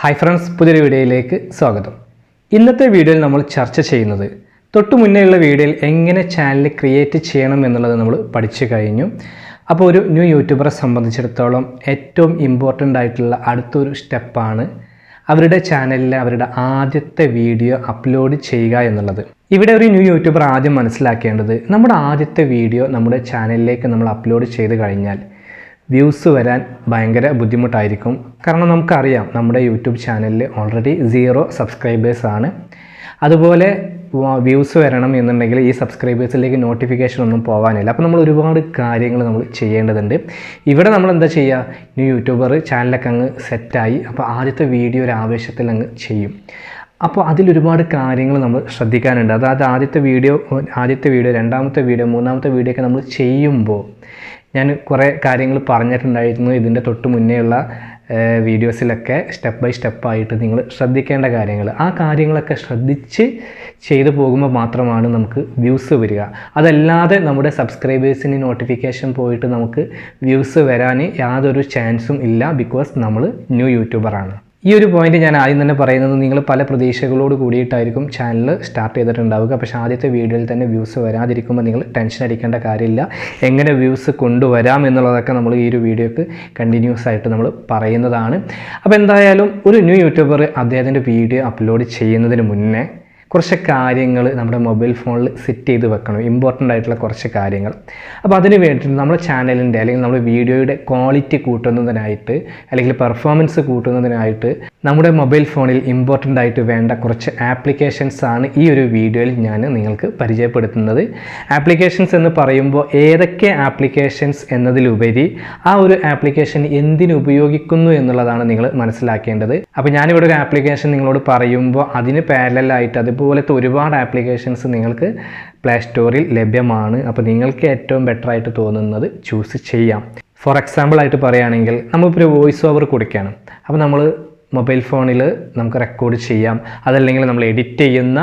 Hi friends, പുതിയൊരു വീഡിയോയിലേക്ക് സ്വാഗതം. ഇന്നത്തെ വീഡിയോയിൽ നമ്മൾ ചർച്ച ചെയ്യുന്നത് തൊട്ടു മുന്നേയുള്ള വീഡിയോയിൽ എങ്ങനെ ചാനൽ ക്രിയേറ്റ് ചെയ്യണം എന്നുള്ളത് നമ്മൾ പഠിച്ചു കഴിഞ്ഞു. അപ്പോൾ ഒരു ന്യൂ യൂട്യൂബറെ സംബന്ധിച്ചിടത്തോളം ഏറ്റവും ഇമ്പോർട്ടൻ്റ് ആയിട്ടുള്ള അടുത്തൊരു സ്റ്റെപ്പാണ് അവരുടെ ചാനലിൽ അവരുടെ ആദ്യത്തെ വീഡിയോ അപ്ലോഡ് ചെയ്യുക എന്നുള്ളത്. ഇവിടെ ഒരു ന്യൂ യൂട്യൂബർ ആദ്യം മനസ്സിലാക്കേണ്ടത് നമ്മുടെ ആദ്യത്തെ വീഡിയോ നമ്മുടെ ചാനലിലേക്ക് നമ്മൾ അപ്ലോഡ് ചെയ്ത് കഴിഞ്ഞാൽ വ്യൂസ് വരാൻ ഭയങ്കര ബുദ്ധിമുട്ടായിരിക്കും. കാരണം നമുക്കറിയാം നമ്മുടെ യൂട്യൂബ് ചാനലിൽ ഓൾറെഡി 0 സബ്സ്ക്രൈബേഴ്സാണ്. അതുപോലെ വ്യൂസ് വരണം എന്നുണ്ടെങ്കിൽ ഈ സബ്സ്ക്രൈബേഴ്സിലേക്ക് നോട്ടിഫിക്കേഷൻ ഒന്നും പോകാനില്ല. അപ്പോൾ നമ്മൾ ഒരുപാട് കാര്യങ്ങൾ നമ്മൾ ചെയ്യേണ്ടതുണ്ട്. ഇവിടെ നമ്മൾ എന്താ ചെയ്യുക, ന്യൂ യൂട്യൂബർ ചാനലൊക്കെ അങ്ങ് സെറ്റായി അപ്പോൾ ആദ്യത്തെ വീഡിയോ ഒരു ആവേശത്തിൽ അങ്ങ് ചെയ്യും. അപ്പോൾ അതിലൊരുപാട് കാര്യങ്ങൾ നമ്മൾ ശ്രദ്ധിക്കാനുണ്ട്. അതായത് ആദ്യത്തെ വീഡിയോ, രണ്ടാമത്തെ വീഡിയോ, മൂന്നാമത്തെ വീഡിയോ ഒക്കെ നമ്മൾ ചെയ്യുമ്പോൾ ഞാൻ കുറേ കാര്യങ്ങൾ പറഞ്ഞിട്ടുണ്ടായിരുന്നു ഇതിൻ്റെ തൊട്ട് മുന്നേയുള്ള വീഡിയോസിലൊക്കെ സ്റ്റെപ്പ് ബൈ സ്റ്റെപ്പായിട്ട് നിങ്ങൾ ശ്രദ്ധിക്കേണ്ട കാര്യങ്ങൾ. ആ കാര്യങ്ങളൊക്കെ ശ്രദ്ധിച്ച് ചെയ്തു പോകുമ്പോൾ മാത്രമാണ് നമുക്ക് വ്യൂസ് വരിക. അതല്ലാതെ നമ്മുടെ സബ്സ്ക്രൈബേഴ്സിന് നോട്ടിഫിക്കേഷൻ പോയിട്ട് നമുക്ക് വ്യൂസ് വരാൻ യാതൊരു ചാൻസും ഇല്ല. ബിക്കോസ് നമ്മൾ ന്യൂ യൂട്യൂബറാണ്. ഈ ഒരു പോയിന്റ് ഞാൻ ആദ്യം തന്നെ പറയുന്നത്, നിങ്ങൾ പല പ്രതീക്ഷകളോട് കൂടിയിട്ടായിരിക്കും ചാനൽ സ്റ്റാർട്ട് ചെയ്തിട്ടുണ്ടാവുക. പക്ഷേ ആദ്യത്തെ വീഡിയോയിൽ തന്നെ വ്യൂസ് വരാതിരിക്കുമ്പോൾ നിങ്ങൾ ടെൻഷൻ അടിക്കേണ്ട കാര്യമില്ല. എങ്ങനെ വ്യൂസ് കൊണ്ടുവരാം എന്നുള്ളതൊക്കെ നമ്മൾ ഈ ഒരു വീഡിയോക്ക് കണ്ടിന്യൂസ് ആയിട്ട് നമ്മൾ പറയുന്നതാണ്. അപ്പോൾ എന്തായാലും ഒരു ന്യൂ യൂട്യൂബർ അദ്ദേഹത്തിൻ്റെ വീഡിയോ അപ്ലോഡ് ചെയ്യുന്നതിന് മുന്നേ കുറച്ച് കാര്യങ്ങൾ നമ്മുടെ മൊബൈൽ ഫോണിൽ സെറ്റ് ചെയ്ത് വെക്കണം. ഇമ്പോർട്ടൻ്റ് ആയിട്ടുള്ള കുറച്ച് കാര്യങ്ങൾ. അപ്പോൾ അതിന് വേണ്ടിയിട്ട് നമ്മുടെ ചാനലിൻ്റെ അല്ലെങ്കിൽ നമ്മുടെ വീഡിയോയുടെ ക്വാളിറ്റി കൂട്ടുന്നതിനായിട്ട് അല്ലെങ്കിൽ പെർഫോമൻസ് കൂട്ടുന്നതിനായിട്ട് നമ്മുടെ മൊബൈൽ ഫോണിൽ ഇമ്പോർട്ടൻ്റ് ആയിട്ട് വേണ്ട കുറച്ച് ആപ്ലിക്കേഷൻസ് ആണ് ഈ ഒരു വീഡിയോയിൽ ഞാൻ നിങ്ങൾക്ക് പരിചയപ്പെടുത്തുന്നത്. ആപ്ലിക്കേഷൻസ് എന്ന് പറയുമ്പോൾ ഏതൊക്കെ ആപ്ലിക്കേഷൻസ് എന്നതിലുപരി ആ ഒരു ആപ്ലിക്കേഷൻ എന്തിനു ഉപയോഗിക്കുന്നു എന്നുള്ളതാണ് നിങ്ങൾ മനസ്സിലാക്കേണ്ടത്. അപ്പോൾ ഞാനിവിടെ ഒരു ആപ്ലിക്കേഷൻ നിങ്ങളോട് പറയുമ്പോൾ അതിന് പാരലലായിട്ട് അതുപോലത്തെ ഒരുപാട് ആപ്ലിക്കേഷൻസ് നിങ്ങൾക്ക് പ്ലേ സ്റ്റോറിൽ ലഭ്യമാണ്. അപ്പോൾ നിങ്ങൾക്ക് ഏറ്റവും ബെറ്റർ ആയിട്ട് തോന്നുന്നത് ചൂസ് ചെയ്യാം. ഫോർ എക്സാമ്പിൾ ആയിട്ട് പറയുകയാണെങ്കിൽ നമ്മളിപ്പോൾ ഒരു വോയിസ് ഓവർ കൊടുക്കുകയാണ്. അപ്പോൾ നമ്മൾ മൊബൈൽ ഫോണിൽ നമുക്ക് റെക്കോർഡ് ചെയ്യാം. അതല്ലെങ്കിൽ നമ്മൾ എഡിറ്റ് ചെയ്യുന്ന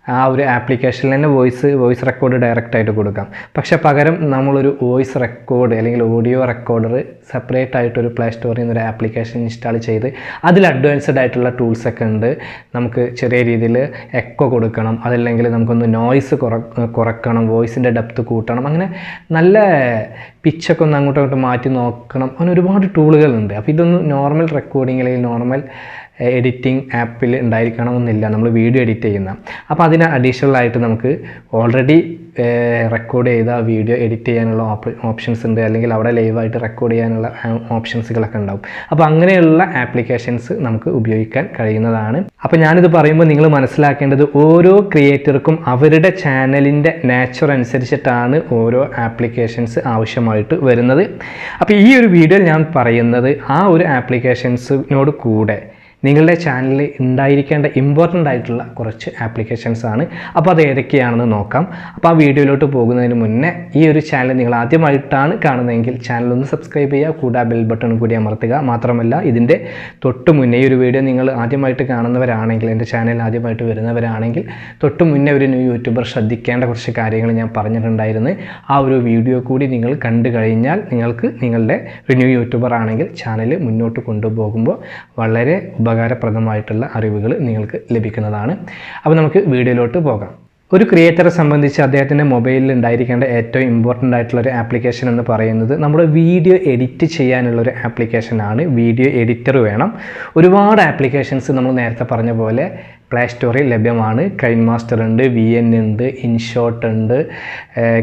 ആ ഒരു ആപ്ലിക്കേഷനിൽ തന്നെ വോയിസ് റെക്കോർഡ് ഡയറക്റ്റായിട്ട് കൊടുക്കാം. പക്ഷേ പകരം നമ്മളൊരു വോയിസ് റെക്കോർഡ് അല്ലെങ്കിൽ ഓഡിയോ റെക്കോർഡർ സെപ്പറേറ്റ് ആയിട്ടൊരു പ്ലേ സ്റ്റോറിൽ നിന്നൊരു ആപ്ലിക്കേഷൻ ഇൻസ്റ്റാൾ ചെയ്ത് അതിൽ അഡ്വാൻസ്ഡ് ആയിട്ടുള്ള ടൂൾസൊക്കെ ഉണ്ട്. നമുക്ക് ചെറിയ രീതിയിൽ എക്കോ കൊടുക്കണം, അതല്ലെങ്കിൽ നമുക്കൊന്ന് നോയ്സ് കുറക്കണം, വോയിസിൻ്റെ ഡെപ്ത് കൂട്ടണം, അങ്ങനെ നല്ല പിച്ചൊക്കെ ഒന്ന് അങ്ങോട്ടും മാറ്റി നോക്കണം. അങ്ങനെ ഒരുപാട് ടൂളുകളുണ്ട്. അപ്പോൾ ഇതൊന്നും നോർമൽ റെക്കോർഡിങ് അല്ലെങ്കിൽ നോർമൽ എഡിറ്റിംഗ് ആപ്പിൽ ഉണ്ടായിരിക്കണമെന്നില്ല നമ്മൾ വീഡിയോ എഡിറ്റ് ചെയ്യുന്ന. അപ്പോൾ അതിന് അഡീഷണൽ ആയിട്ട് നമുക്ക് ഓൾറെഡി റെക്കോർഡ് ചെയ്ത വീഡിയോ എഡിറ്റ് ചെയ്യാനുള്ള ഓപ്ഷൻസ് ഉണ്ട്, അല്ലെങ്കിൽ അവിടെ ലൈവായിട്ട് റെക്കോർഡ് ചെയ്യാനുള്ള ഓപ്ഷൻസുകളൊക്കെ ഉണ്ടാവും. അപ്പോൾ അങ്ങനെയുള്ള ആപ്ലിക്കേഷൻസ് നമുക്ക് ഉപയോഗിക്കാൻ കഴിയുന്നതാണ്. അപ്പോൾ ഞാനിത് പറയുമ്പോൾ നിങ്ങൾ മനസ്സിലാക്കേണ്ടത് ഓരോ ക്രിയേറ്റർക്കും അവരുടെ ചാനലിൻ്റെ നേച്ചർ അനുസരിച്ചിട്ടാണ് ഓരോ ആപ്ലിക്കേഷൻസ് ആവശ്യമായിട്ട് വരുന്നത്. അപ്പോൾ ഈ ഒരു വീഡിയോയിൽ ഞാൻ പറയുന്നത് ആ ഒരു ആപ്ലിക്കേഷൻസിനോട് കൂടെ നിങ്ങളുടെ ചാനലിൽ ഉണ്ടായിരിക്കേണ്ട ഇമ്പോർട്ടൻ്റ് ആയിട്ടുള്ള കുറച്ച് ആപ്ലിക്കേഷൻസ് ആണ്. അപ്പോൾ അത് ഏതൊക്കെയാണെന്ന് നോക്കാം. അപ്പോൾ ആ വീഡിയോയിലോട്ട് പോകുന്നതിന് മുന്നേ ഈ ഒരു ചാനൽ നിങ്ങൾ ആദ്യമായിട്ടാണ് കാണുന്നതെങ്കിൽ ചാനലൊന്ന് സബ്സ്ക്രൈബ് ചെയ്യുക, കൂടാതെ ബെൽ ബട്ടൺ കൂടി അമർത്തുക. മാത്രമല്ല ഇതിൻ്റെ തൊട്ട് മുന്നേ ഈ ഒരു വീഡിയോ നിങ്ങൾ ആദ്യമായിട്ട് കാണുന്നവരാണെങ്കിൽ, എൻ്റെ ചാനൽ ആദ്യമായിട്ട് വരുന്നവരാണെങ്കിൽ തൊട്ട് മുന്നേ ഒരു ന്യൂ യൂട്യൂബർ ശ്രദ്ധിക്കേണ്ട കുറച്ച് കാര്യങ്ങൾ ഞാൻ പറഞ്ഞിട്ടുണ്ടായിരുന്നു. ആ ഒരു വീഡിയോ കൂടി നിങ്ങൾ കണ്ടു കഴിഞ്ഞാൽ നിങ്ങൾക്ക് നിങ്ങളുടെ ഒരു ന്യൂ യൂട്യൂബർ ആണെങ്കിൽ ചാനൽ മുന്നോട്ട് കൊണ്ടുപോകുമ്പോൾ വളരെ ഉപകാരപ്രദമായിട്ടുള്ള അറിവുകൾ നിങ്ങൾക്ക് ലഭിക്കുന്നതാണ്. അപ്പോൾ നമുക്ക് വീഡിയോയിലോട്ട് പോകാം. ഒരു ക്രിയേറ്ററെ സംബന്ധിച്ച് അദ്ദേഹത്തിൻ്റെ മൊബൈലിൽ ഉണ്ടായിരിക്കേണ്ട ഏറ്റവും ഇമ്പോർട്ടൻ്റ് ആയിട്ടുള്ള ഒരു ആപ്ലിക്കേഷൻ എന്ന് പറയുന്നത് നമ്മുടെ വീഡിയോ എഡിറ്റ് ചെയ്യാനുള്ളൊരു ആപ്ലിക്കേഷനാണ്. വീഡിയോ എഡിറ്റർ വേണം. ഒരുപാട് ആപ്ലിക്കേഷൻസ് നമ്മൾ നേരത്തെ പറഞ്ഞ പോലെ പ്ലേ സ്റ്റോറിൽ ലഭ്യമാണ്. കൈൻമാസ്റ്റർ ഉണ്ട്, VN ഉണ്ട്, ഇൻഷോട്ട് ഉണ്ട്,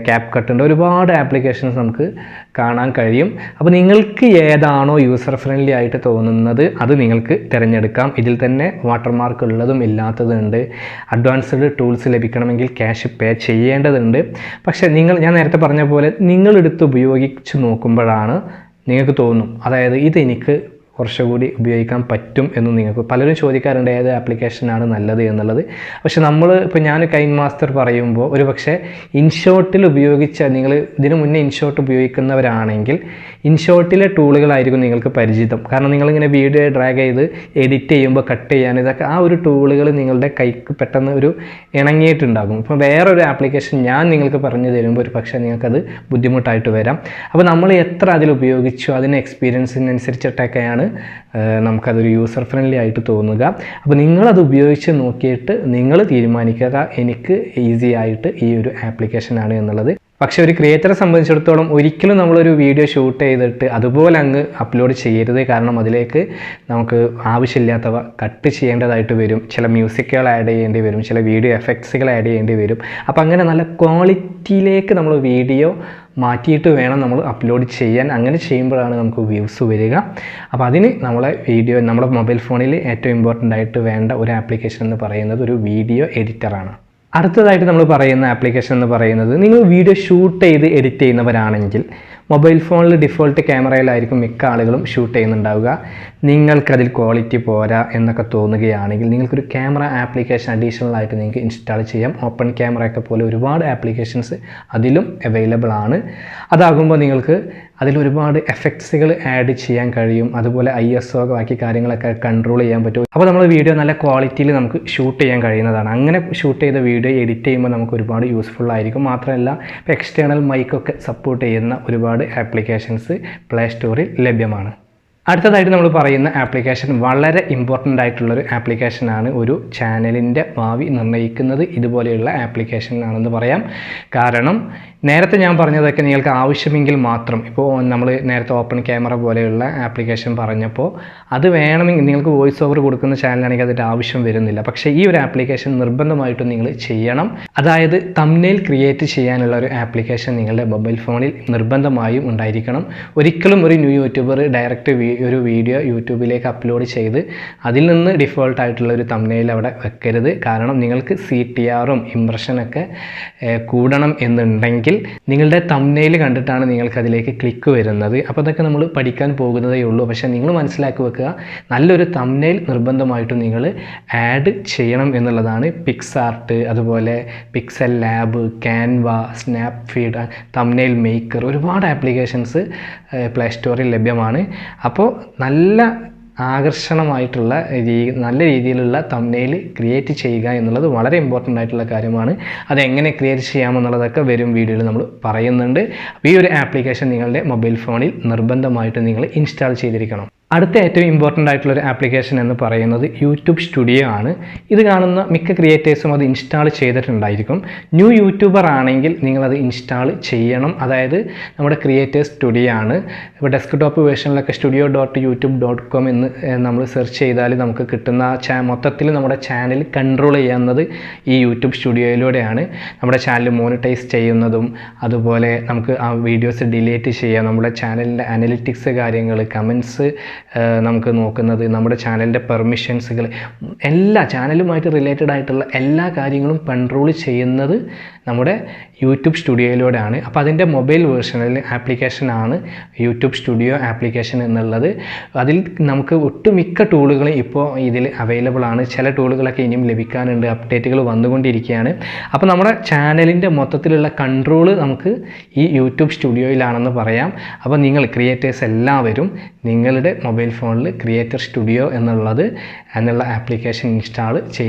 ക്യാപ്കട്ട് ഉണ്ട്. ഒരുപാട് ആപ്ലിക്കേഷൻസ് നമുക്ക് കാണാൻ കഴിയും. അപ്പോൾ നിങ്ങൾക്ക് ഏതാണോ യൂസർ ഫ്രണ്ട്ലി ആയിട്ട് തോന്നുന്നത് അത് നിങ്ങൾക്ക് തിരഞ്ഞെടുക്കാം. ഇതിൽ തന്നെ വാട്ടർമാർക്ക് ഉള്ളതും ഇല്ലാത്തതും ഉണ്ട്. അഡ്വാൻസ്ഡ് ടൂൾസ് ലഭിക്കണമെങ്കിൽ ക്യാഷ് പേ ചെയ്യേണ്ടതുണ്ട്. പക്ഷേ ഞാൻ നേരത്തെ പറഞ്ഞ പോലെ നിങ്ങളെടുത്ത് ഉപയോഗിച്ച് നോക്കുമ്പോഴാണ് നിങ്ങൾക്ക് തോന്നും, അതായത് ഇതെനിക്ക് കുറച്ചുകൂടി ഉപയോഗിക്കാൻ പറ്റും എന്ന് നിങ്ങൾക്ക് പലരും ചോദിക്കാറുണ്ട് ഏത് ആപ്ലിക്കേഷനാണ് നല്ലത് എന്നുള്ളത്. പക്ഷെ ഇപ്പോൾ ഞാൻ കൈൻമാസ്റ്റർ പറയുമ്പോൾ ഒരു പക്ഷേ ഇൻഷോട്ടിൽ ഉപയോഗിച്ച, നിങ്ങൾ ഇതിനു മുന്നേ ഇൻഷോട്ട് ഉപയോഗിക്കുന്നവരാണെങ്കിൽ ഇൻഷോട്ടിലെ ടൂളുകളായിരിക്കും നിങ്ങൾക്ക് പരിചിതം. കാരണം നിങ്ങളിങ്ങനെ വീഡിയോ ഡ്രാഗ് ചെയ്ത് എഡിറ്റ് ചെയ്യുമ്പോൾ കട്ട് ചെയ്യാൻ ഇതൊക്കെ ആ ഒരു ടൂളുകൾ നിങ്ങളുടെ കൈക്ക് പെട്ടെന്ന് ഒരു ഇണങ്ങിയിട്ടുണ്ടാകും. ഇപ്പോൾ വേറൊരു ആപ്ലിക്കേഷൻ ഞാൻ നിങ്ങൾക്ക് പറഞ്ഞു തരുമ്പോൾ ഒരു പക്ഷേ നിങ്ങൾക്കത് ബുദ്ധിമുട്ടായിട്ട് വരാം. അപ്പോൾ നമ്മൾ എത്ര അതിൽ ഉപയോഗിച്ചു അതിന് എക്സ്പീരിയൻസിനനുസരിച്ചിട്ടൊക്കെയാണ് തന്നെയാണ് നമുക്കതൊരു യൂസർ ഫ്രണ്ട്ലി ആയിട്ട് തോന്നുക. അപ്പോൾ നിങ്ങളത് ഉപയോഗിച്ച് നോക്കിയിട്ട് നിങ്ങൾ തീരുമാനിക്കുക എനിക്ക് ഈസി ആയിട്ട് ഈ ഒരു ആപ്ലിക്കേഷനാണ് എന്നുള്ളത്. പക്ഷേ ഒരു ക്രിയേറ്ററെ സംബന്ധിച്ചിടത്തോളം ഒരിക്കലും നമ്മളൊരു വീഡിയോ ഷൂട്ട് ചെയ്തിട്ട് അതുപോലെ അങ്ങ് അപ്ലോഡ് ചെയ്യരുത്. കാരണം അതിലേക്ക് നമുക്ക് ആവശ്യമില്ലാത്തവ കട്ട് ചെയ്യേണ്ടതായിട്ട് വരും, ചില മ്യൂസിക്കുകൾ ആഡ് ചെയ്യേണ്ടി വരും, ചില വീഡിയോ എഫക്ട്സുകൾ ആഡ് ചെയ്യേണ്ടി വരും. അപ്പോൾ അങ്ങനെ നല്ല ക്വാളിറ്റിയിലേക്ക് നമ്മൾ വീഡിയോ മാറ്റിയിട്ട് വേണം നമ്മൾ അപ്ലോഡ് ചെയ്യാൻ. അങ്ങനെ ചെയ്യുമ്പോഴാണ് നമുക്ക് വ്യൂസ് വരിക. അപ്പോൾ അതിന് നമ്മുടെ മൊബൈൽ ഫോണിൽ ഏറ്റവും ഇമ്പോർട്ടൻ്റ് ആയിട്ട് വേണ്ട ഒരു ആപ്ലിക്കേഷൻ എന്ന് പറയുന്നത് ഒരു വീഡിയോ എഡിറ്ററാണ്. അടുത്തതായിട്ട് നമ്മൾ പറയുന്ന ആപ്ലിക്കേഷൻ എന്ന് പറയുന്നത്, നിങ്ങൾ വീഡിയോ ഷൂട്ട് ചെയ്ത് എഡിറ്റ് ചെയ്യുന്നവരാണെങ്കിൽ മൊബൈൽ ഫോണിൽ ഡിഫോൾട്ട് ക്യാമറയിലായിരിക്കും മിക്ക ആളുകളും ഷൂട്ട് ചെയ്യുന്നുണ്ടാവുക. നിങ്ങൾക്കതിൽ ക്വാളിറ്റി പോരാ എന്നൊക്കെ തോന്നുകയാണെങ്കിൽ നിങ്ങൾക്കൊരു ക്യാമറ ആപ്ലിക്കേഷൻ അഡീഷണൽ ആയിട്ട് നിങ്ങൾക്ക് ഇൻസ്റ്റാൾ ചെയ്യാം. ഓപ്പൺ ക്യാമറയൊക്കെ പോലെ ഒരുപാട് ആപ്ലിക്കേഷൻസ് അതിലും അവൈലബിൾ ആണ്. അതാകുമ്പോൾ നിങ്ങൾക്ക് അതിലൊരുപാട് എഫക്ട്സുകൾ ആഡ് ചെയ്യാൻ കഴിയും. അതുപോലെ ISO ബാക്കി കാര്യങ്ങളൊക്കെ കൺട്രോൾ ചെയ്യാൻ പറ്റും. അപ്പോൾ നമ്മൾ വീഡിയോ നല്ല ക്വാളിറ്റിയിൽ നമുക്ക് ഷൂട്ട് ചെയ്യാൻ കഴിയുന്നതാണ്. അങ്ങനെ ഷൂട്ട് ചെയ്ത വീഡിയോ എഡിറ്റ് ചെയ്യുമ്പോൾ നമുക്ക് ഒരുപാട് യൂസ്ഫുൾ ആയിരിക്കും. മാത്രമല്ല ഇപ്പോൾ എക്സ്റ്റേണൽ മൈക്കൊക്കെ സപ്പോർട്ട് ചെയ്യുന്ന ഒരുപാട് ആപ്ലിക്കേഷൻസ് പ്ലേ സ്റ്റോറിൽ ലഭ്യമാണ്. അടുത്തതായിട്ട് നമ്മൾ പറയുന്ന ആപ്ലിക്കേഷൻ വളരെ ഇമ്പോർട്ടൻ്റ് ആയിട്ടുള്ളൊരു ആപ്ലിക്കേഷനാണ്. ഒരു ചാനലിൻ്റെ ഭാവി നിർണ്ണയിക്കുന്നത് ഇതുപോലെയുള്ള ആപ്ലിക്കേഷനാണെന്ന് പറയാം. കാരണം നേരത്തെ ഞാൻ പറഞ്ഞതൊക്കെ നിങ്ങൾക്ക് ആവശ്യമെങ്കിൽ മാത്രം, ഇപ്പോൾ നമ്മൾ നേരത്തെ ഓപ്പൺ ക്യാമറ പോലെയുള്ള ആപ്ലിക്കേഷൻ പറഞ്ഞപ്പോൾ അത് വേണമെങ്കിൽ നിങ്ങൾക്ക് വോയിസ് ഓവർ കൊടുക്കുന്ന ചാനലാണെങ്കിൽ അതിൻ്റെ ആവശ്യം വരുന്നില്ല. പക്ഷേ ഈ ഒരു ആപ്ലിക്കേഷൻ നിർബന്ധമായിട്ടും നിങ്ങൾ ചെയ്യണം. അതായത് തംബ്നെയിൽ ക്രിയേറ്റ് ചെയ്യാനുള്ള ഒരു ആപ്ലിക്കേഷൻ നിങ്ങളുടെ മൊബൈൽ ഫോണിൽ നിർബന്ധമായും ഉണ്ടായിരിക്കണം. ഒരിക്കലും ഒരു ന്യൂ യൂട്യൂബർ ഡയറക്റ്റ് ഒരു വീഡിയോ യൂട്യൂബിലേക്ക് അപ്ലോഡ് ചെയ്ത് അതിൽ നിന്ന് ഡിഫോൾട്ടായിട്ടുള്ള ഒരു തംബ്നെയിൽ അവിടെ വെക്കരുത്. കാരണം നിങ്ങൾക്ക് CTRഉം ഇംപ്രഷനൊക്കെ കൂടണം എന്നുണ്ടെങ്കിൽ നിങ്ങളുടെ തംബ്നെയിൽ കണ്ടിട്ടാണ് നിങ്ങൾക്ക് അതിലേക്ക് ക്ലിക്ക് വരുന്നത്. അപ്പോൾ അതൊക്കെ നമ്മൾ പഠിക്കാൻ പോകുന്നതേ ഉള്ളൂ. പക്ഷേ നിങ്ങൾ മനസ്സിലാക്കി വെക്കുക, നല്ലൊരു തംബ്നെയിൽ നിർബന്ധമായിട്ടും നിങ്ങൾ ആഡ് ചെയ്യണം എന്നുള്ളതാണ്. പിക്സാർട്ട്, അതുപോലെ Pixel Lab, Canva, Snapseed, thumbnail maker, ഒരുപാട് ആപ്ലിക്കേഷൻസ് പ്ലേ സ്റ്റോറിൽ ലഭ്യമാണ്. അപ്പോൾ നല്ല ആകർഷണമായിട്ടുള്ള നല്ല രീതിയിലുള്ള തംബ്നെയിൽ ക്രിയേറ്റ് ചെയ്യുക എന്നുള്ളത് വളരെ ഇമ്പോർട്ടൻ്റ് ആയിട്ടുള്ള കാര്യമാണ്. അതെങ്ങനെ ക്രിയേറ്റ് ചെയ്യാമെന്നുള്ളതൊക്കെ വരും വീഡിയോയിൽ നമ്മൾ പറയുന്നുണ്ട്. ഈ ഒരു ആപ്ലിക്കേഷൻ നിങ്ങളുടെ മൊബൈൽ ഫോണിൽ നിർബന്ധമായിട്ട് നിങ്ങൾ ഇൻസ്റ്റാൾ ചെയ്തിരിക്കണം. അടുത്ത ഏറ്റവും ഇമ്പോർട്ടൻ്റ് ആയിട്ടുള്ളൊരു ആപ്ലിക്കേഷൻ എന്ന് പറയുന്നത് യൂട്യൂബ് സ്റ്റുഡിയോ ആണ്. ഇത് കാണുന്ന മിക്ക ക്രിയേറ്റേഴ്സും അത് ഇൻസ്റ്റാൾ ചെയ്തിട്ടുണ്ടായിരിക്കും. ന്യൂ യൂട്യൂബർ ആണെങ്കിൽ നിങ്ങളത് ഇൻസ്റ്റാൾ ചെയ്യണം. അതായത് നമ്മുടെ ക്രിയേറ്റേഴ്സ് സ്റ്റുഡിയോ ആണ്. ഇപ്പോൾ ഡെസ്ക്ടോപ്പ് വേർഷനിലൊക്കെ studio.youtube.com എന്ന് നമ്മൾ സെർച്ച് ചെയ്താൽ നമുക്ക് കിട്ടുന്ന മൊത്തത്തിൽ നമ്മുടെ ചാനൽ കൺട്രോൾ ചെയ്യുന്നത് ഈ യൂട്യൂബ് സ്റ്റുഡിയോയിലൂടെയാണ്. നമ്മുടെ ചാനൽ മോണിറ്റൈസ് ചെയ്യുന്നതും അതുപോലെ നമുക്ക് ആ വീഡിയോസ് ഡിലീറ്റ് ചെയ്യാം, നമ്മുടെ ചാനലിൻ്റെ അനലിറ്റിക്സ് കാര്യങ്ങൾ, കമൻസ് നമുക്ക് നോക്കുന്നത്, നമ്മുടെ ചാനലിൻ്റെ പെർമിഷൻസുകൾ, എല്ലാ ചാനലുമായിട്ട് റിലേറ്റഡ് ആയിട്ടുള്ള എല്ലാ കാര്യങ്ങളും കൺട്രോൾ ചെയ്യുന്നത് നമ്മുടെ യൂട്യൂബ് സ്റ്റുഡിയോയിലൂടെയാണ്. അപ്പോൾ അതിൻ്റെ മൊബൈൽ വേർഷനിൽ ആപ്ലിക്കേഷനാണ് യൂട്യൂബ് സ്റ്റുഡിയോ ആപ്ലിക്കേഷൻ എന്നുള്ളത്. അതിൽ നമുക്ക് ഒട്ടുമിക്ക ടൂളുകളും ഇപ്പോൾ ഇതിൽ അവൈലബിൾ ആണ്. ചില ടൂളുകളൊക്കെ ഇനിയും ലഭിക്കാനുണ്ട്, അപ്ഡേറ്റുകൾ വന്നുകൊണ്ടിരിക്കുകയാണ്. അപ്പോൾ നമ്മുടെ ചാനലിൻ്റെ മൊത്തത്തിലുള്ള കൺട്രോൾ നമുക്ക് ഈ യൂട്യൂബ് സ്റ്റുഡിയോയിലാണെന്ന് പറയാം. അപ്പോൾ നിങ്ങൾ ക്രിയേറ്റേഴ്സ് എല്ലാവരും നിങ്ങളുടെ മൊബൈൽ ഫോണിൽ ക്രിയേറ്റർ സ്റ്റുഡിയോ എന്നുള്ള ആപ്ലിക്കേഷൻ ഇൻസ്റ്റാൾ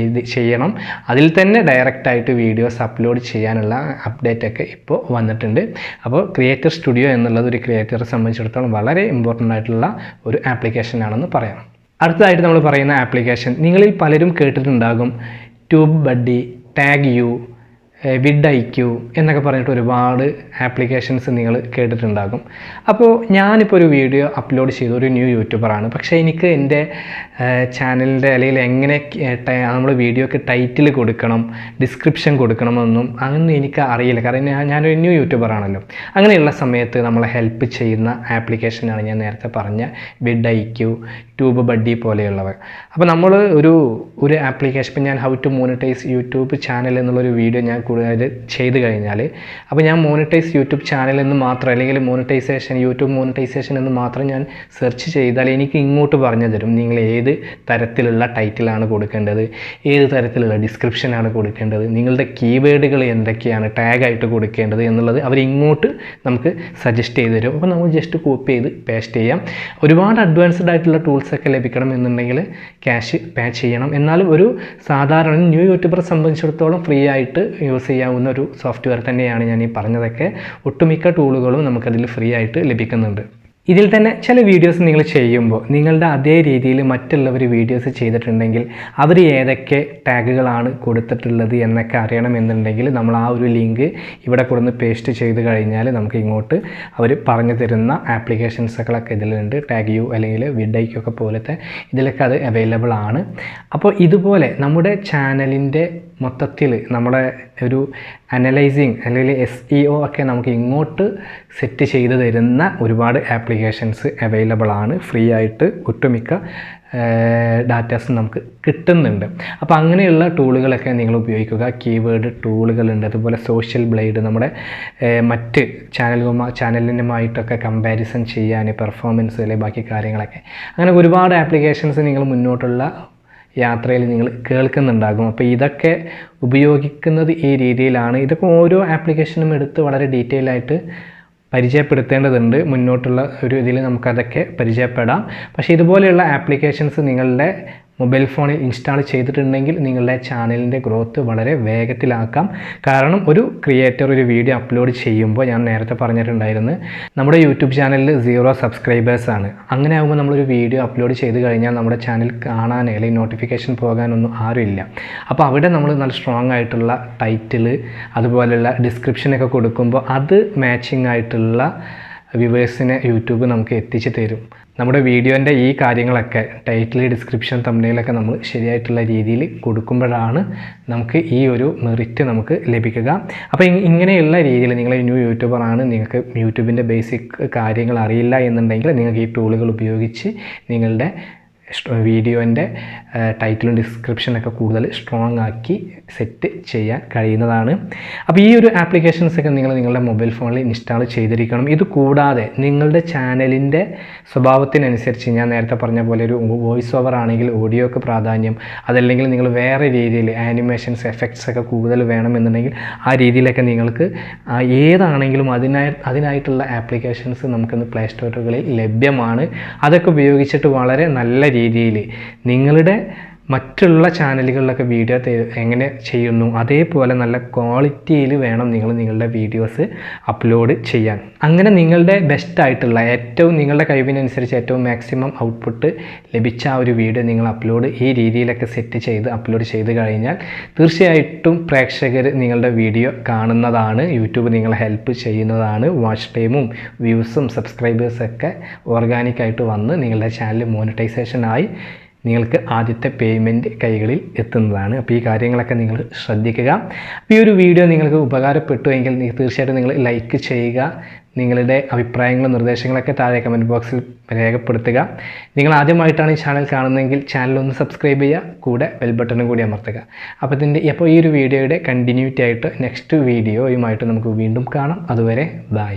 ചെയ്യണം. അതിൽ തന്നെ ഡയറക്റ്റായിട്ട് വീഡിയോസ് അപ്ലോഡ് ചെയ്യാനുള്ള അപ്ഡേറ്റ് ഒക്കെ ഇപ്പോൾ വന്നിട്ടുണ്ട്. അപ്പോൾ ക്രിയേറ്റർ സ്റ്റുഡിയോ എന്നുള്ളത് ഒരു ക്രിയേറ്ററെ സംബന്ധിച്ചിടത്തോളം വളരെ ഇമ്പോർട്ടൻ്റ് ആയിട്ടുള്ള ഒരു ആപ്ലിക്കേഷൻ ആണെന്ന് പറയാം. അടുത്തതായിട്ട് നമ്മൾ പറയുന്ന ആപ്ലിക്കേഷൻ നിങ്ങളിൽ പലരും കേട്ടിട്ടുണ്ടാകും. TubeBuddy, tag you, VidIQ എന്നൊക്കെ പറഞ്ഞിട്ട് ഒരുപാട് ആപ്ലിക്കേഷൻസ് നിങ്ങൾ കേട്ടിട്ടുണ്ടാകും. അപ്പോൾ ഞാനിപ്പോൾ ഒരു വീഡിയോ അപ്ലോഡ് ചെയ്ത ഒരു ന്യൂ യൂട്യൂബറാണ്. പക്ഷേ എനിക്ക് എൻ്റെ ചാനലിൻ്റെ അല്ലെങ്കിൽ എങ്ങനെ നമ്മൾ വീഡിയോക്ക് ടൈറ്റിൽ കൊടുക്കണം, ഡിസ്ക്രിപ്ഷൻ കൊടുക്കണമെന്നൊന്നും അതൊന്നും എനിക്ക് അറിയില്ല. കാരണം ഞാനൊരു ന്യൂ യൂട്യൂബറാണല്ലോ. അങ്ങനെയുള്ള സമയത്ത് നമ്മളെ ഹെൽപ്പ് ചെയ്യുന്ന ആപ്ലിക്കേഷനാണ് ഞാൻ നേരത്തെ പറഞ്ഞ VidIQ, ട്യൂബ് ബഡ്ഡി പോലെയുള്ളവ. അപ്പോൾ നമ്മൾ ഒരു ആപ്ലിക്കേഷൻ, ഇപ്പം ഞാൻ how to monetise YouTube channel എന്നുള്ളൊരു വീഡിയോ ഞാൻ കൂടുതൽ ചെയ്ത് കഴിഞ്ഞാൽ, അപ്പോൾ ഞാൻ മോണിറ്റൈസ് യൂട്യൂബ് ചാനൽ എന്ന് മാത്രം, അല്ലെങ്കിൽ യൂട്യൂബ് മോണിറ്റൈസേഷൻ എന്ന് മാത്രം ഞാൻ സെർച്ച് ചെയ്താൽ എനിക്ക് ഇങ്ങോട്ട് പറഞ്ഞു തരും നിങ്ങൾ ഏത് തരത്തിലുള്ള ടൈറ്റിലാണ് കൊടുക്കേണ്ടത്, ഏത് തരത്തിലുള്ള ഡിസ്ക്രിപ്ഷനാണ് കൊടുക്കേണ്ടത്, നിങ്ങളുടെ കീവേഡുകൾ എന്തൊക്കെയാണ് ടാഗായിട്ട് കൊടുക്കേണ്ടത് എന്നുള്ളത് അവരിങ്ങോട്ട് നമുക്ക് സജസ്റ്റ് ചെയ്ത് തരും. അപ്പോൾ നമ്മൾ ജസ്റ്റ് കോപ്പി ചെയ്ത് പേസ്റ്റ് ചെയ്യാം. ഒരുപാട് അഡ്വാൻസ്ഡ് ആയിട്ടുള്ള ടൂൾസൊക്കെ ലഭിക്കണം എന്നുണ്ടെങ്കിൽ ക്യാഷ് പേ ചെയ്യണം. എന്നാലും ഒരു സാധാരണ ന്യൂ യൂട്യൂബറെ സംബന്ധിച്ചിടത്തോളം ഫ്രീ ആയിട്ട് യൂസ് ചെയ്യാവുന്ന ഒരു സോഫ്റ്റ്വെയർ തന്നെയാണ് ഞാൻ ഈ പറഞ്ഞതൊക്കെ. ഒട്ടുമിക്ക ടൂളുകളും നമുക്കതിൽ ഫ്രീ ആയിട്ട് ലഭിക്കുന്നുണ്ട്. ഇതിൽ തന്നെ ചില വീഡിയോസ് നിങ്ങൾ ചെയ്യുമ്പോൾ നിങ്ങളുടെ അതേ രീതിയിൽ മറ്റുള്ളവർ വീഡിയോസ് ചെയ്തിട്ടുണ്ടെങ്കിൽ അവർ ഏതൊക്കെ ടാഗുകളാണ് കൊടുത്തിട്ടുള്ളത് എന്നൊക്കെ അറിയണമെന്നുണ്ടെങ്കിൽ നമ്മൾ ആ ഒരു ലിങ്ക് ഇവിടെ കൊടുന്ന് പേസ്റ്റ് ചെയ്ത് കഴിഞ്ഞാൽ നമുക്ക് ഇങ്ങോട്ട് അവർ പറഞ്ഞു തരുന്ന ആപ്ലിക്കേഷൻസുകളൊക്കെ ഇതിലുണ്ട്. ടാഗ് യു അല്ലെങ്കിൽ വിഡൈക്കൊക്കെ പോലത്തെ ഇതിലൊക്കെ അത് അവൈലബിൾ ആണ്. അപ്പോൾ ഇതുപോലെ നമ്മുടെ ചാനലിൻ്റെ മൊത്തത്തിൽ നമ്മുടെ ഒരു അനലൈസിങ് അല്ലെങ്കിൽ SEO ഒക്കെ നമുക്ക് ഇങ്ങോട്ട് സെറ്റ് ചെയ്ത് തരുന്ന ഒരുപാട് ആപ്ലിക്കേഷൻസ് അവൈലബിൾ ആണ്. ഫ്രീ ആയിട്ട് ഒട്ടുമിക്ക ഡാറ്റാസ് നമുക്ക് കിട്ടുന്നുണ്ട്. അപ്പോൾ അങ്ങനെയുള്ള ടൂളുകളൊക്കെ നിങ്ങൾ ഉപയോഗിക്കുക. കീവേഡ് ടൂളുകളുണ്ട്, അതുപോലെ സോഷ്യൽ ബ്ലേഡ് നമ്മുടെ മറ്റ് ചാനലിനുമായിട്ടൊക്കെ കമ്പാരിസൺ ചെയ്യാൻ, പെർഫോമൻസ് അല്ലെങ്കിൽ ബാക്കി കാര്യങ്ങളൊക്കെ, അങ്ങനെ ഒരുപാട് ആപ്ലിക്കേഷൻസ് നിങ്ങൾ മുന്നോട്ടുള്ള യാത്രയിൽ നിങ്ങൾ കേൾക്കുന്നുണ്ടാകും. അപ്പോൾ ഇതൊക്കെ ഉപയോഗിക്കുന്നത് ഈ രീതിയിലാണ്. ഇതൊക്കെ ഓരോ ആപ്ലിക്കേഷനും എടുത്ത് വളരെ ഡീറ്റെയിൽ ആയിട്ട് പരിചയപ്പെടുത്തേണ്ടതുണ്ട്. മുന്നോട്ടുള്ള ഒരു ഇതിൽ നമുക്കതൊക്കെ പരിചയപ്പെടാം. പക്ഷേ ഇതുപോലെയുള്ള ആപ്ലിക്കേഷൻസ് നിങ്ങളുടെ മൊബൈൽ ഫോണിൽ ഇൻസ്റ്റാൾ ചെയ്തിട്ടുണ്ടെങ്കിൽ നിങ്ങളുടെ ചാനലിൻ്റെ ഗ്രോത്ത് വളരെ വേഗത്തിലാക്കാം. കാരണം ഒരു ക്രിയേറ്റർ ഒരു വീഡിയോ അപ്ലോഡ് ചെയ്യുമ്പോൾ, ഞാൻ നേരത്തെ പറഞ്ഞിട്ടുണ്ടായിരുന്നു, നമ്മുടെ യൂട്യൂബ് ചാനലിൽ 0 സബ്സ്ക്രൈബേഴ്സാണ്. അങ്ങനെ ആകുമ്പോൾ നമ്മളൊരു വീഡിയോ അപ്ലോഡ് ചെയ്ത് കഴിഞ്ഞാൽ നമ്മുടെ ചാനൽ കാണാൻ അല്ലെങ്കിൽ നോട്ടിഫിക്കേഷൻ പോകാനൊന്നും ആരുമില്ല. അപ്പോൾ അവിടെ നമ്മൾ നല്ല സ്ട്രോങ് ആയിട്ടുള്ള ടൈറ്റിൽ അതുപോലെയുള്ള ഡിസ്ക്രിപ്ഷനൊക്കെ കൊടുക്കുമ്പോൾ അത് മാച്ചിങ് ആയിട്ടുള്ള വ്യൂവേഴ്സിനെ യൂട്യൂബ് നമുക്ക് എത്തിച്ച് തരും. നമ്മുടെ വീഡിയോൻ്റെ ഈ കാര്യങ്ങളൊക്കെ ടൈറ്റിൽ, ഡിസ്ക്രിപ്ഷൻ, തംബ്നെയിലൊക്കെ നമ്മൾ ശരിയായിട്ടുള്ള രീതിയിൽ കൊടുക്കുമ്പോഴാണ് നമുക്ക് ഈ ഒരു മെറിറ്റ് നമുക്ക് ലഭിക്കുക. അപ്പോൾ ഇങ്ങനെയുള്ള രീതിയിൽ നിങ്ങൾ ന്യൂ യൂട്യൂബറാണ്, നിങ്ങൾക്ക് യൂട്യൂബിൻ്റെ ബേസിക് കാര്യങ്ങൾ അറിയില്ല എന്നുണ്ടെങ്കിൽ നിങ്ങൾക്ക് ഈ ടൂളുകൾ ഉപയോഗിച്ച് നിങ്ങളുടെ വീഡിയോൻ്റെ ടൈറ്റിലും ഡിസ്ക്രിപ്ഷനൊക്കെ കൂടുതൽ സ്ട്രോങ് ആക്കി സെറ്റ് ചെയ്യാൻ കഴിയുന്നതാണ്. അപ്പോൾ ഈ ഒരു ആപ്ലിക്കേഷൻസൊക്കെ നിങ്ങൾ നിങ്ങളുടെ മൊബൈൽ ഫോണിൽ ഇൻസ്റ്റാൾ ചെയ്തിരിക്കണം. ഇത് കൂടാതെ നിങ്ങളുടെ ചാനലിൻ്റെ സ്വഭാവത്തിനനുസരിച്ച് ഞാൻ നേരത്തെ പറഞ്ഞ പോലെ ഒരു വോയിസ് ഓവർ ആണെങ്കിൽ ഓഡിയോക്ക് പ്രാധാന്യം, അതല്ലെങ്കിൽ നിങ്ങൾ വേറെ രീതിയിൽ ആനിമേഷൻസ്, എഫക്ട്സ് ഒക്കെ കൂടുതൽ വേണമെന്നുണ്ടെങ്കിൽ ആ രീതിയിലൊക്കെ നിങ്ങൾക്ക് ഏതാണെങ്കിലും അതിനായിട്ടുള്ള ആപ്ലിക്കേഷൻസ് നമുക്കിന്ന് പ്ലേ സ്റ്റോറുകളിൽ ലഭ്യമാണ്. അതൊക്കെ ഉപയോഗിച്ചിട്ട് വളരെ നല്ല രീതിയിൽ നിങ്ങളുടെ മറ്റുള്ള ചാനലുകളിലൊക്കെ വീഡിയോ എങ്ങനെ ചെയ്യുന്നു അതേപോലെ നല്ല ക്വാളിറ്റിയിൽ വേണം നിങ്ങളുടെ വീഡിയോസ് അപ്ലോഡ് ചെയ്യാൻ. അങ്ങനെ നിങ്ങളുടെ ബെസ്റ്റായിട്ടുള്ള ഏറ്റവും നിങ്ങളുടെ കഴിവിനനുസരിച്ച് ഏറ്റവും മാക്സിമം ഔട്ട്പുട്ട് ലഭിച്ച ആ ഒരു വീഡിയോ നിങ്ങൾ ഈ രീതിയിലൊക്കെ സെറ്റ് ചെയ്ത് അപ്ലോഡ് ചെയ്ത് കഴിഞ്ഞാൽ തീർച്ചയായിട്ടും പ്രേക്ഷകർ നിങ്ങളുടെ വീഡിയോ കാണുന്നതാണ്. യൂട്യൂബ് നിങ്ങളെ ഹെൽപ്പ് ചെയ്യുന്നതാണ്. വാച്ച് ടൈമും വ്യൂസും സബ്സ്ക്രൈബേഴ്സൊക്കെ ഓർഗാനിക്കായിട്ട് വന്ന് നിങ്ങളുടെ ചാനൽ മോണിറ്റൈസേഷനായി നിങ്ങൾക്ക് ആദ്യത്തെ പേയ്മെൻറ്റ് കൈകളിൽ എത്തുന്നതാണ്. അപ്പോൾ ഈ കാര്യങ്ങളൊക്കെ നിങ്ങൾ ശ്രദ്ധിക്കുക. അപ്പോൾ ഈ ഒരു വീഡിയോ നിങ്ങൾക്ക് ഉപകാരപ്പെട്ടു എങ്കിൽ തീർച്ചയായിട്ടും നിങ്ങൾ ലൈക്ക് ചെയ്യുക. നിങ്ങളുടെ അഭിപ്രായങ്ങളും നിർദ്ദേശങ്ങളൊക്കെ താഴെ കമൻറ്റ് ബോക്സിൽ രേഖപ്പെടുത്തുക. നിങ്ങൾ ആദ്യമായിട്ടാണ് ഈ ചാനൽ കാണുന്നതെങ്കിൽ ചാനലൊന്ന് സബ്സ്ക്രൈബ് ചെയ്യുക, കൂടെ ബെൽ ബട്ടണും കൂടി അമർത്തുക. അപ്പോൾ ഈ ഒരു വീഡിയോയുടെ കണ്ടിന്യൂറ്റി ആയിട്ട് നെക്സ്റ്റ് വീഡിയോയുമായിട്ട് നമുക്ക് വീണ്ടും കാണാം. അതുവരെ ബൈ.